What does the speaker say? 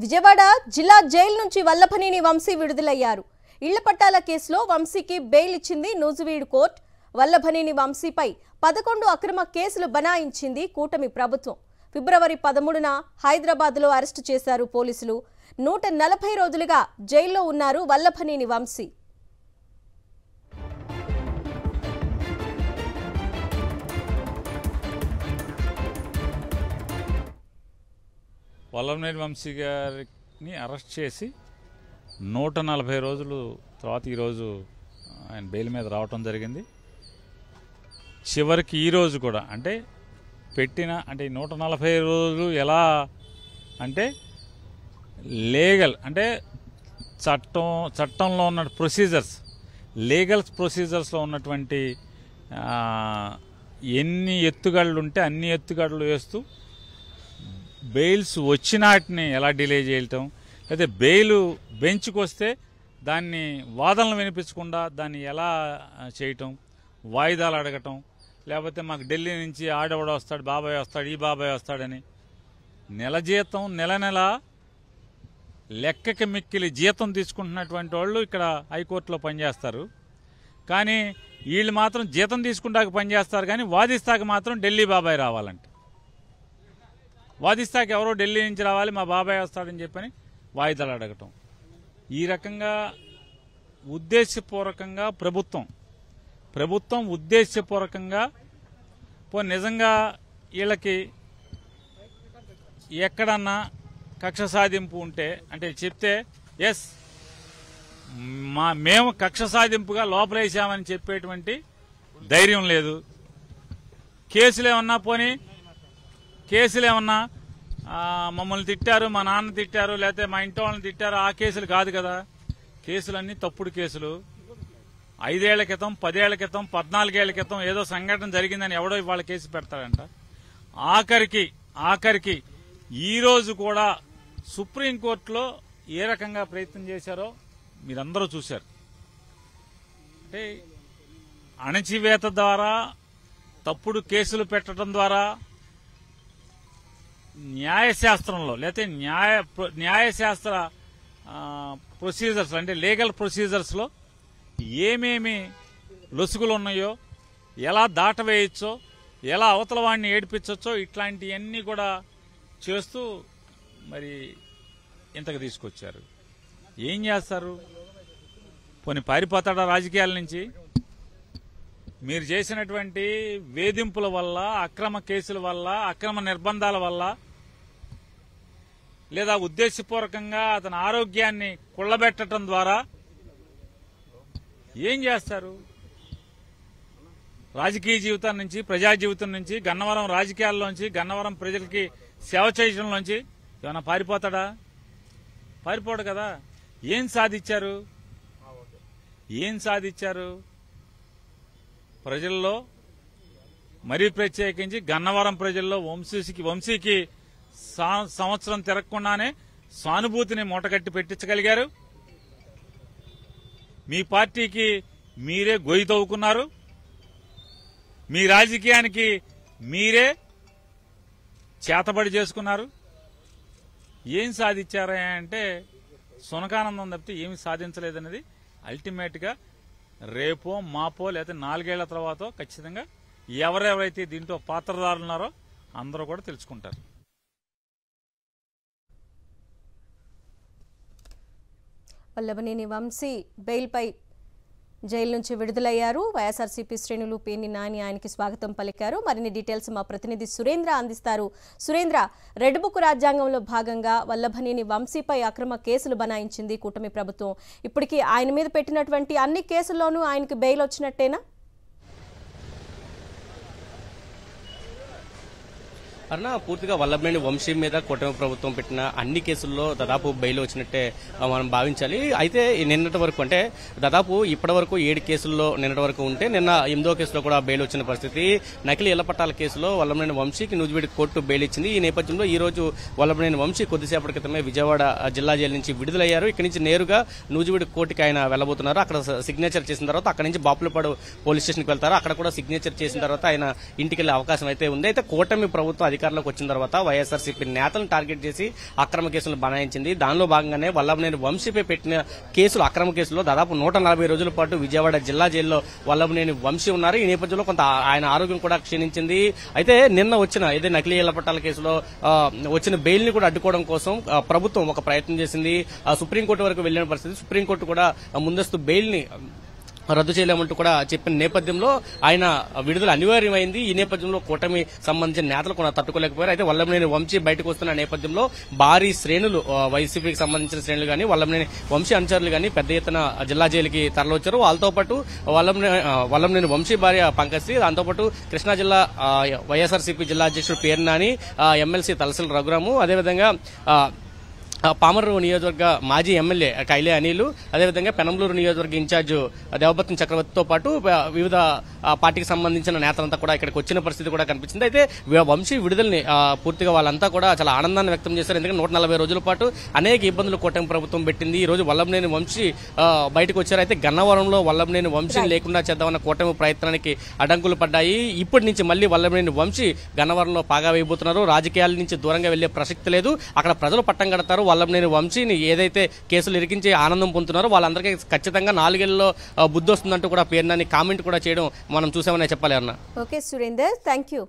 విజయవాడ జిల్లా జైలు నుంచి వల్లభనేని వంశీ విడుదలయ్యారు. ఇళ్ల పట్టాల కేసులో వంశీకి బెయిల్ ఇచ్చింది నూజివీడు కోర్టు. వల్లభనేని వంశీపై 11 అక్రమ కేసులు బనాయించింది కూటమి ప్రభుత్వం. ఫిబ్రవరి 13న హైదరాబాద్లో అరెస్టు చేశారు పోలీసులు. 140 రోజులుగా జైల్లో ఉన్నారు వల్లభనేని వంశీ. వల్లభనేని వంశీ గారిని అరెస్ట్ చేసి 140 రోజులు తర్వాత ఈరోజు ఆయన బెయిల్ మీద రావటం జరిగింది. చివరికి ఈరోజు కూడా అంటే 140 రోజులు ఎలా అంటే లీగల్ అంటే చట్టంలో ఉన్న ప్రొసీజర్స్ లీగల్ ప్రొసీజర్స్లో ఉన్నటువంటి ఎన్ని ఎత్తుగడలు ఉంటే అన్ని ఎత్తుగడలు వేస్తూ బెయిల్స్ వచ్చినాటిని ఎలా డిలే చేయటం, అయితే బెయిల్ బెంచ్కి వస్తే దాన్ని వాదనలు వినిపించకుండా దాన్ని ఎలా చేయటం, వాయిదాలు అడగటం, లేకపోతే మాకు ఢిల్లీ నుంచి ఆడవాడు వస్తాడు, బాబాయ్ వస్తాడు, ఈ బాబాయ్ వస్తాడని నెల జీతం నెల లెక్కకి మిక్కిలి జీతం తీసుకుంటున్నటువంటి వాళ్ళు ఇక్కడ హైకోర్టులో పనిచేస్తారు. కానీ వీళ్ళు మాత్రం జీతం తీసుకుంటాక పనిచేస్తారు, కానీ వాదిస్తాక మాత్రం ఢిల్లీ బాబాయ్ రావాలంట. వాదిస్తాక ఎవరో ఢిల్లీ నుంచి రావాలి, మా బాబాయ్ వస్తాడని చెప్పని వాయిదాలు అడగటం. ఈ రకంగా ఉద్దేశపూర్వకంగా ప్రభుత్వం ఉద్దేశపూర్వకంగా నిజంగా వీళ్ళకి ఎక్కడన్నా కక్ష సాధింపు ఉంటే అంటే చెప్తే ఎస్ మేము కక్ష సాధింపుగా లోపలేసామని చెప్పేటువంటి ధైర్యం లేదు. కేసులు ఏమన్నా మమ్మల్ని తిట్టారు, మా నాన్న తిట్టారు, లేకపోతే మా ఇంటి వాళ్ళని తిట్టారు, ఆ కేసులు కాదు కదా. కేసులన్నీ తప్పుడు కేసులు. 5 ఏళ్ల క్రితం, 10 ఏళ్ల క్రితం, 14 ఏళ్ల క్రితం ఏదో సంఘటన జరిగిందని ఎవడో ఇవాళ కేసు పెడతాడంట. ఆఖరికి ఈ రోజు కూడా సుప్రీంకోర్టులో ఏ రకంగా ప్రయత్నం చేశారో మీరందరూ చూశారు. అంటే అణచివేత ద్వారా, తప్పుడు కేసులు పెట్టడం ద్వారా న్యాయశాస్త్రంలో లేకపోతే న్యాయశాస్త్ర ప్రొసీజర్స్ అంటే లీగల్ ప్రొసీజర్స్లో ఏమేమి లొసుగులు ఉన్నాయో, ఎలా దాటవేయచ్చో, ఎలా అవతల వాడిని ఏడిపించవచ్చో ఇట్లాంటివన్నీ కూడా చేస్తూ మరి ఇంతకు తీసుకొచ్చారు. ఏం చేస్తారు? పోనీ పారిపోతాడా రాజకీయాల నుంచి? మీరు చేసినటువంటి వేధింపుల వల్ల, అక్రమ కేసుల వల్ల, అక్రమ నిర్బంధాల వల్ల, లేదా ఉద్దేశపూర్వకంగా అతని ఆరోగ్యాన్ని కుళ్ళబెట్టడం ద్వారా ఏం చేస్తారు? రాజకీయ జీవితం నుంచి, ప్రజా జీవితం నుంచి, గన్నవరం రాజకీయాల్లోంచి, గన్నవరం ప్రజలకి సేవ చేయడంలోంచి ఏమైనా పారిపోతాడా? పారిపోడు కదా. ఏం సాధించారు? ప్రజల్లో మరీ ప్రత్యేకించి గన్నవరం ప్రజల్లో వంశీకి సంవత్సరం తిరగకుండానే సానుభూతిని మూటగట్టి పెట్టించగలిగారు. మీ పార్టీకి మీరే గొయ్యి తవ్వుకున్నారు. మీ రాజకీయానికి మీరే చేతబడి చేసుకున్నారు. ఏం సాధించారా అంటే సునకానందం తప్పితే ఏమి సాధించలేదనేది అల్టిమేట్ గా రేపో మాపో లేదా 4 ఏళ్ల తర్వాత ఖచ్చితంగా ఎవరెవరైతే దీంట్లో పాత్రదారులు ఉన్నారో అందరూ కూడా తెలుసుకుంటారు. వల్లభనేని వంశీ బెయిల్పై జైలు నుంచి విడుదలయ్యారు. వైఎస్ఆర్సీపీ శ్రేణులు పేర్ని నాని ఆయనకి స్వాగతం పలికారు. మరిన్ని డీటెయిల్స్ మా ప్రతినిధి సురేంద్ర అందిస్తారు. సురేంద్ర, రెడ్ బుక్ రాజ్యాంగంలో భాగంగా వల్లభనేని వంశీపై అక్రమ కేసులు బనాయించింది కూటమి ప్రభుత్వం. ఇప్పటికీ ఆయన మీద పెట్టినటువంటి అన్ని కేసుల్లోనూ ఆయనకి బెయిల్ వచ్చినట్టేనా? అన్న, పూర్తిగా వల్లభనేని వంశీ మీద కూటమి ప్రభుత్వం పెట్టిన అన్ని కేసుల్లో దాదాపు బెయిల్ వచ్చినట్టే మనం భావించాలి. అయితే నిన్నటి వరకు అంటే దాదాపు ఇప్పటి వరకు 7 కేసుల్లో నిన్నటి వరకు ఉంటే నిన్న 8వ కేసులో కూడా బెయిల్ వచ్చిన పరిస్థితి. నకిలీ ఇళ్ల పట్టాల కేసులో వల్లభనేని వంశీకి నూజివీడు కోర్టు బెయిల్ ఇచ్చింది. ఈ నేపథ్యంలో ఈ రోజు వల్లభనేని వంశీ కొద్దిసేపటి క్రితమే విజయవాడ జిల్లా జైలు నుంచి విడుదలయ్యారు. ఇక్కడి నుంచి నేరుగా నూజివీడు కోర్టుకి ఆయన వెళ్లబోతున్నారు. అక్కడ సిగ్నేచర్ చేసిన తర్వాత అక్కడి నుంచి బాపులపాడు పోలీస్ స్టేషన్కి వెళ్తారు. అక్కడ కూడా సిగ్నేచర్ చేసిన తర్వాత ఆయన ఇంటికి వెళ్లే అవకాశం అయితే ఉంది. అయితే కూటమి ప్రభుత్వం అధికారంలోకి వచ్చిన తర్వాత వైఎస్ఆర్సీపీ నేతలను టార్గెట్ చేసి అక్రమ కేసులు బనాయించింది. దానిలో భాగంగానే వల్లభనేని వంశీపై పెట్టిన కేసులు, అక్రమ కేసులో దాదాపు 140 రోజుల పాటు విజయవాడ జిల్లా జైల్లో వల్లభనేని వంశీ ఉన్నారు. ఈ నేపథ్యంలో కొంత ఆయన ఆరోగ్యం కూడా క్షీణించింది. అయితే నిన్న వచ్చిన ఏదైతే నకిలీ ఇళ్ల పట్టాల కేసులో వచ్చిన బెయిల్ ని కూడా అడ్డుకోవడం కోసం ప్రభుత్వం ఒక ప్రయత్నం చేసింది. సుప్రీంకోర్టు వరకు వెళ్లిన పరిస్థితి. సుప్రీంకోర్టు కూడా ముందస్తు బెయిల్ ని రద్దు చేయలేమంటూ కూడా చెప్పిన నేపథ్యంలో ఆయన విడుదల అనివార్యమైంది. ఈ నేపథ్యంలో కూటమి సంబంధించిన నేతలు కూడా తట్టుకోలేకపోయారు. అయితే వల్లభనేని వంశీ బయటకు వస్తున్న నేపథ్యంలో భారీ శ్రేణులు, వైసీపీకి సంబంధించిన శ్రేణులు గానీ, వల్లభనేని వంశీ అనుచరులు గానీ పెద్ద ఎత్తున జిల్లా జైలుకి తరలివచ్చారు. వాళ్ళతో పాటు వల్లభనేని వంశీ భార్య పంకశ్రీ, దాంతోపాటు కృష్ణా జిల్లా వైఎస్ఆర్సీపీ జిల్లా అధ్యక్షుడు పేరు నాని, ఎమ్మెల్సీ తలసిల రఘురాము, అదేవిధంగా పామరు నియోజకవర్గ మాజీ ఎమ్మెల్యే కైలే అనిల్, అదేవిధంగా పెనంలూరు నియోజకవర్గ ఇన్ఛార్జ్ దేవపత్ని చక్రవర్తితో పాటు వివిధ పార్టీకి సంబంధించిన నేతలంతా కూడా ఇక్కడికి వచ్చిన పరిస్థితి కూడా కనిపించింది. అయితే వంశీ విడుదలని పూర్తిగా వాళ్ళంతా కూడా చాలా ఆనందాన్ని వ్యక్తం చేశారు. ఎందుకంటే 140 రోజుల పాటు అనేక ఇబ్బందులు కూటమి ప్రభుత్వం పెట్టింది. ఈ రోజు వల్లభనేని వంశీ బయటకు వచ్చారు. అయితే గన్నవరంలో వల్లభనేని వంశీని లేకుండా చేద్దామన్న కూటమి ప్రయత్నానికి అడ్డంకులు పడ్డాయి. ఇప్పటి నుంచి మళ్లీ వల్లభనేని వంశీ గన్నవరంలో పాగా వేయబోతున్నారు. రాజకీయాల నుంచి దూరంగా వెళ్లే ప్రసక్తి లేదు. అక్కడ ప్రజలు పట్టం కడతారు. వల్లభనేని వంశీని ఏదైతే కేసులు ఇరికించి ఆనందం పొందుతున్నారో వాళ్ళందరికీ ఖచ్చితంగా 4 ఏళ్లలో బుద్ధి వస్తుందంటూ కూడా పేర్నాని కామెంట్ కూడా చేయడం మనం చూసామనే చెప్పాలి అన్న. Okay Surender, thank you.